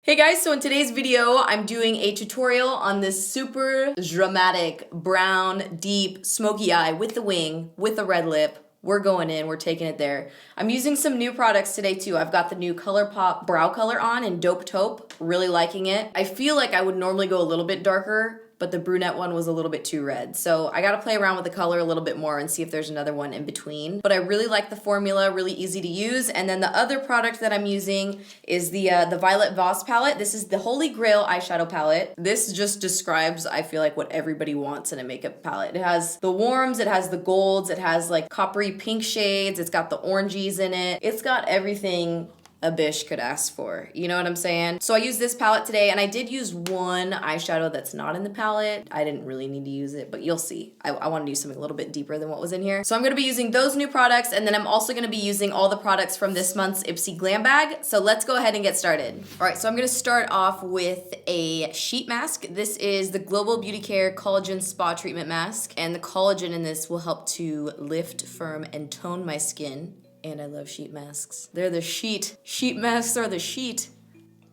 Hey guys, so in today's video, I'm doing a tutorial on this super dramatic, brown, deep, smoky eye with the wing, with the red lip. We're going in, we're taking it there. I'm using some new products today too. I've got the new ColourPop brow color on in Dope Taupe, really liking it. I feel like I would normally go a little bit darker, but the brunette one was a little bit too red. So I gotta play around with the color a little bit more and see if there's another one in between. But I really like the formula, really easy to use. And then the other product that I'm using is the Violet Voss palette. This is the Holy Grail eyeshadow palette. This just describes, I feel like, what everybody wants in a makeup palette. It has the warms, it has the golds, it has like coppery pink shades, it's got the orangies in it. It's got everything a bish could ask for, you know what I'm saying? So I used this palette today, and I did use one eyeshadow that's not in the palette. I didn't really need to use it, but you'll see. I wanted to use something a little bit deeper than what was in here. So I'm gonna be using those new products, and then I'm also gonna be using all the products from this month's Ipsy Glam Bag. So let's go ahead and get started. All right, so I'm gonna start off with a sheet mask. This is the Global Beauty Care Collagen Spa Treatment Mask, and the collagen in this will help to lift, firm, and tone my skin. And I love sheet masks. They're the sheet. Sheet masks are the sheet.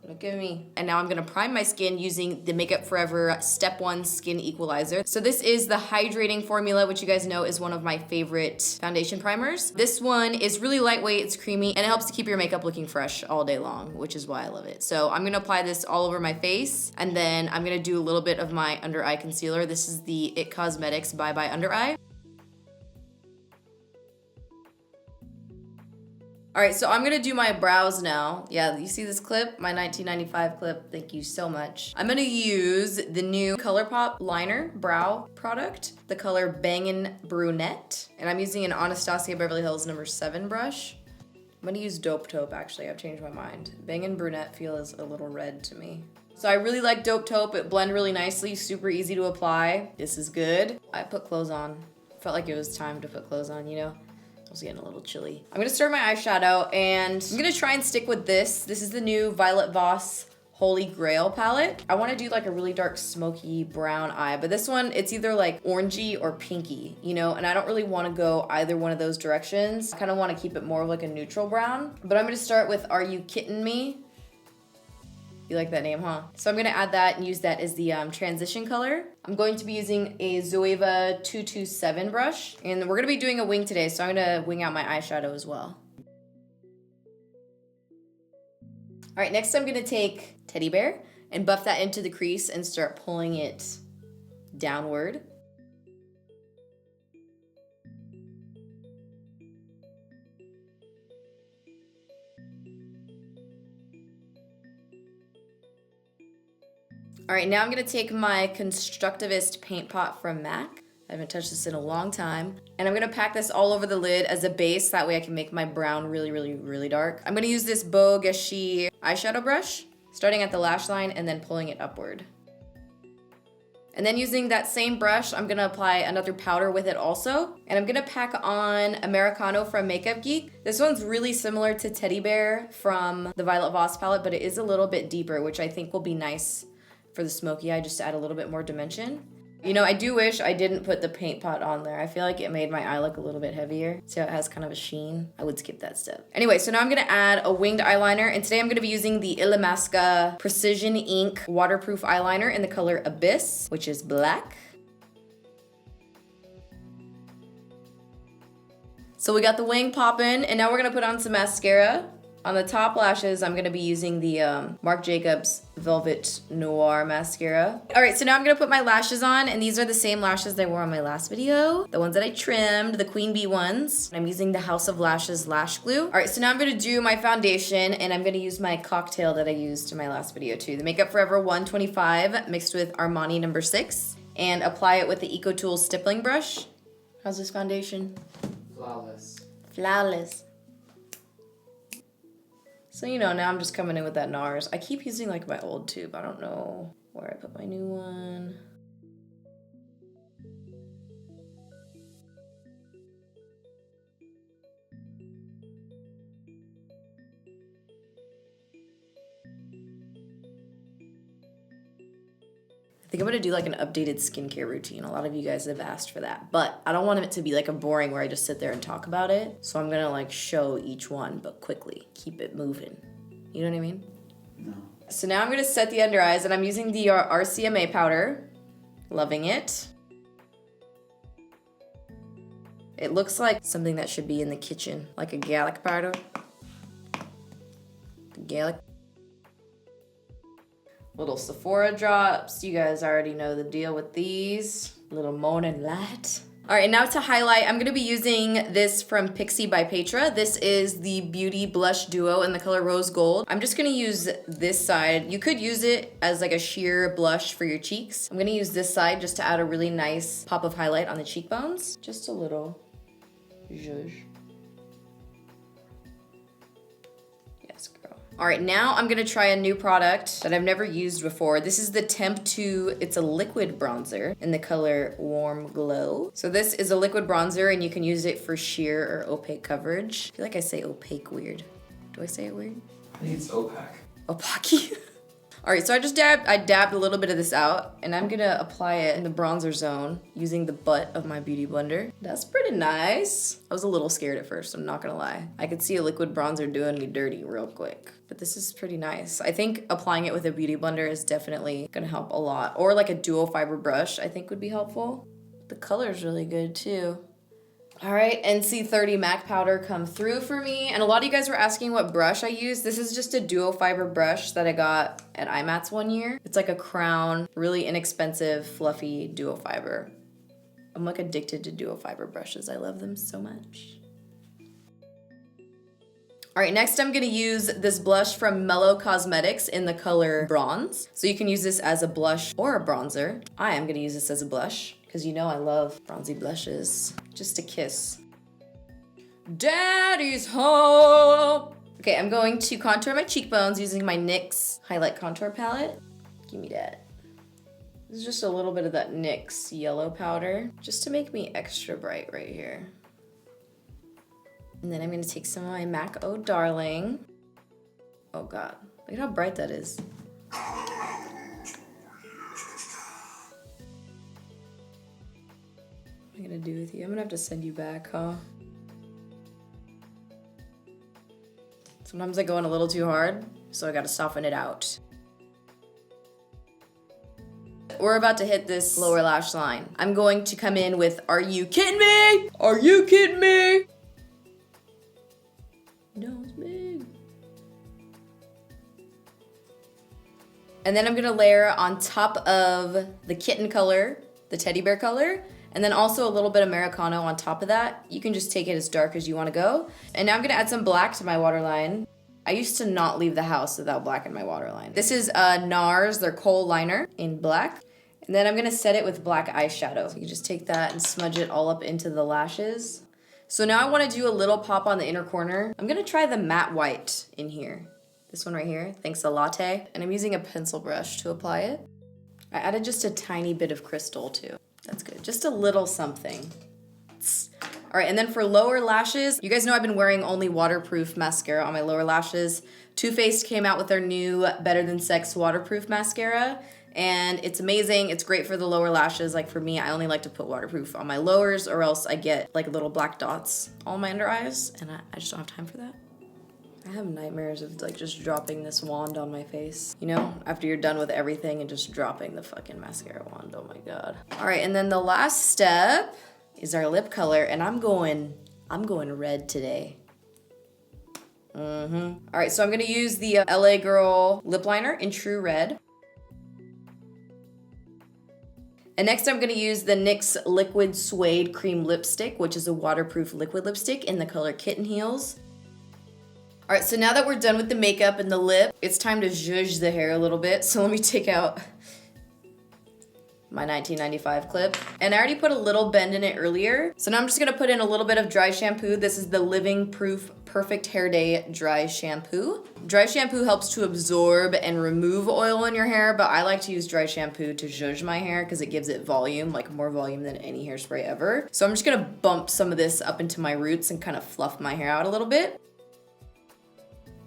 Look at me. And now I'm gonna prime my skin using the Makeup Forever Step 1 Skin Equalizer. So this is the hydrating formula, which you guys know is one of my favorite foundation primers. This one is really lightweight, it's creamy, and it helps to keep your makeup looking fresh all day long, which is why I love it. So I'm gonna apply this all over my face, and then I'm gonna do a little bit of my under eye concealer. This is the IT Cosmetics Bye Bye Under Eye. All right, so I'm gonna do my brows now. Yeah, you see this clip? My 1995 clip, thank you so much. I'm gonna use the new ColourPop liner brow product, the color Bangin' Brunette. And I'm using an Anastasia Beverly Hills number 7 brush. I'm gonna use Dope Taupe, actually, I've changed my mind. Bangin' Brunette feels a little red to me. So I really like Dope Taupe, it blends really nicely, super easy to apply. This is good. I put clothes on. Felt like it was time to put clothes on, you know? I was getting a little chilly. I'm gonna start my eyeshadow, and I'm gonna try and stick with this. This is the new Violet Voss Holy Grail palette. I wanna do like a really dark smoky brown eye, but this one, it's either like orangey or pinky, you know, and I don't really wanna go either one of those directions. I kinda wanna keep it more of like a neutral brown, but I'm gonna start with Are You Kitten Me? You like that name, huh? So I'm gonna add that and use that as the transition color. I'm going to be using a Zoeva 227 brush, and we're gonna be doing a wing today, so I'm gonna wing out my eyeshadow as well. All right, next I'm gonna take Teddy Bear and buff that into the crease and start pulling it downward. All right, now I'm gonna take my Constructivist Paint Pot from Mac. I haven't touched this in a long time. And I'm gonna pack this all over the lid as a base, that way I can make my brown really, really, really dark. I'm gonna use this Beau Gachy eyeshadow brush, starting at the lash line and then pulling it upward. And then using that same brush, I'm gonna apply another powder with it also. And I'm gonna pack on Americano from Makeup Geek. This one's really similar to Teddy Bear from the Violet Voss palette, but it is a little bit deeper, which I think will be nice for the smoky eye, just to add a little bit more dimension. You know, I do wish I didn't put the paint pot on there. I feel like it made my eye look a little bit heavier. So it has kind of a sheen. I would skip that step. Anyway, so now I'm gonna add a winged eyeliner, and today I'm gonna be using the Illamasqua Precision Ink Waterproof Eyeliner in the color Abyss, which is black. So we got the wing popping, and now we're gonna put on some mascara. On the top lashes, I'm gonna be using the Marc Jacobs Velvet Noir mascara. All right, so now I'm gonna put my lashes on, and these are the same lashes I wore on my last video, the ones that I trimmed, the Queen Bee ones. I'm using the House of Lashes lash glue. All right, so now I'm gonna do my foundation, and I'm gonna use my cocktail that I used in my last video too, the Makeup Forever 125 mixed with Armani number 6, and apply it with the EcoTools stippling brush. How's this foundation? Flawless. Flawless. So, you know, now I'm just coming in with that Nars. I keep using like my old tube. I don't know where I put my new one. I think I'm gonna do like an updated skincare routine. A lot of you guys have asked for that, but I don't want it to be like a boring where I just sit there and talk about it. So I'm gonna like show each one, but quickly, keep it moving. You know what I mean? No. So now I'm gonna set the under eyes, and I'm using the RCMA powder. Loving it. It looks like something that should be in the kitchen, like a Gallic powder. Gallic. Little Sephora drops. You guys already know the deal with these. Little Morning Light. All right, now to highlight, I'm gonna be using this from Pixie by Petra. This is the Beauty Blush Duo in the color Rose Gold. I'm just gonna use this side. You could use it as like a sheer blush for your cheeks. I'm gonna use this side just to add a really nice pop of highlight on the cheekbones. Just a little zhuzh. Yes, girl. All right, now I'm gonna try a new product that I've never used before. This is the Temp 2, it's a liquid bronzer in the color Warm Glow. So this is a liquid bronzer and you can use it for sheer or opaque coverage. I feel like I say opaque weird. Do I say it weird? I think it's opaque. Opaque. All right, so I dabbed a little bit of this out and I'm gonna apply it in the bronzer zone using the butt of my beauty blender. That's pretty nice. I was a little scared at first, I'm not gonna lie. I could see a liquid bronzer doing me dirty real quick, but this is pretty nice. I think applying it with a beauty blender is definitely gonna help a lot. Or like a dual fiber brush, I think would be helpful. The color's really good too. All right, NC30 MAC powder come through for me. And a lot of you guys were asking what brush I use. This is just a duo fiber brush that I got at IMATS one year. It's like a Crown, really inexpensive, fluffy duo fiber. I'm like addicted to duo fiber brushes. I love them so much. All right, next I'm gonna use this blush from Mellow Cosmetics in the color Bronze. So you can use this as a blush or a bronzer. I am gonna use this as a blush because you know I love bronzy blushes. Just a kiss. Daddy's home. Okay, I'm going to contour my cheekbones using my NYX highlight contour palette. Give me that. This is just a little bit of that NYX yellow powder just to make me extra bright right here. And then I'm gonna take some of my MAC Oh Darling. Oh God, look at how bright that is. What am I gonna do with you? I'm gonna have to send you back, huh? Sometimes I go in a little too hard, so I gotta soften it out. We're about to hit this lower lash line. I'm going to come in with Are You Kidding Me? Are you kidding me? No, it's big. And then I'm gonna layer on top of the kitten color, the teddy bear color, and then also a little bit of Americano on top of that. You can just take it as dark as you wanna go. And now I'm gonna add some black to my waterline. I used to not leave the house without black in my waterline. This is Nars, their kohl liner in black. And then I'm gonna set it with black eyeshadow. So you just take that and smudge it all up into the lashes. So now I wanna do a little pop on the inner corner. I'm gonna try the matte white in here. This one right here, Thanks a Latte. And I'm using a pencil brush to apply it. I added just a tiny bit of crystal too. That's good, just a little something. All right, and then for lower lashes, you guys know I've been wearing only waterproof mascara on my lower lashes. Too Faced came out with their new Better Than Sex waterproof mascara. And it's amazing, it's great for the lower lashes. Like for me, I only like to put waterproof on my lowers or else I get like little black dots on my under eyes and I just don't have time for that. I have nightmares of like just dropping this wand on my face. You know, after you're done with everything and just dropping the fucking mascara wand, oh my God. All right, and then the last step is our lip color and I'm going red today. All right, so I'm gonna use the LA Girl lip liner in True Red. And next I'm gonna use the NYX Liquid Suede Cream Lipstick, which is a waterproof liquid lipstick in the color Kitten Heels. All right, so now that we're done with the makeup and the lip, it's time to zhuzh the hair a little bit. So let me take out my 1995 clip. And I already put a little bend in it earlier. So now I'm just gonna put in a little bit of dry shampoo. This is the Living Proof Perfect Hair Day Dry Shampoo. Dry shampoo helps to absorb and remove oil in your hair, but I like to use dry shampoo to zhuzh my hair because it gives it volume, like more volume than any hairspray ever. So I'm just gonna bump some of this up into my roots and kind of fluff my hair out a little bit.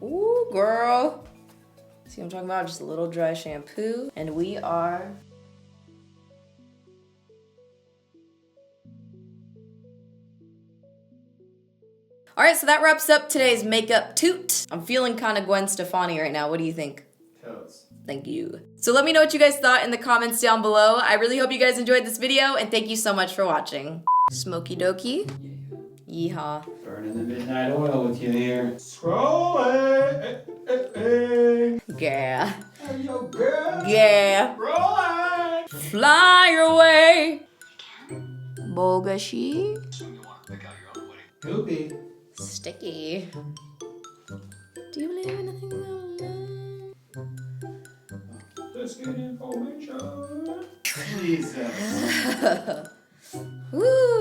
Ooh, girl. See what I'm talking about? Just a little dry shampoo. And we are all right, so that wraps up today's makeup toot. I'm feeling kind of Gwen Stefani right now. What do you think? Totes. Thank you. So let me know what you guys thought in the comments down below. I really hope you guys enjoyed this video, and thank you so much for watching. Smokey dokey. Yeehaw. Burning the midnight oil with you there. Scrolling. Yeah. Hey, yo, girl. Yeah. Rolling. Fly away. Bogashi. Goopy. Sticky. Do you believe in anything that Let's get information. Jesus. Woo!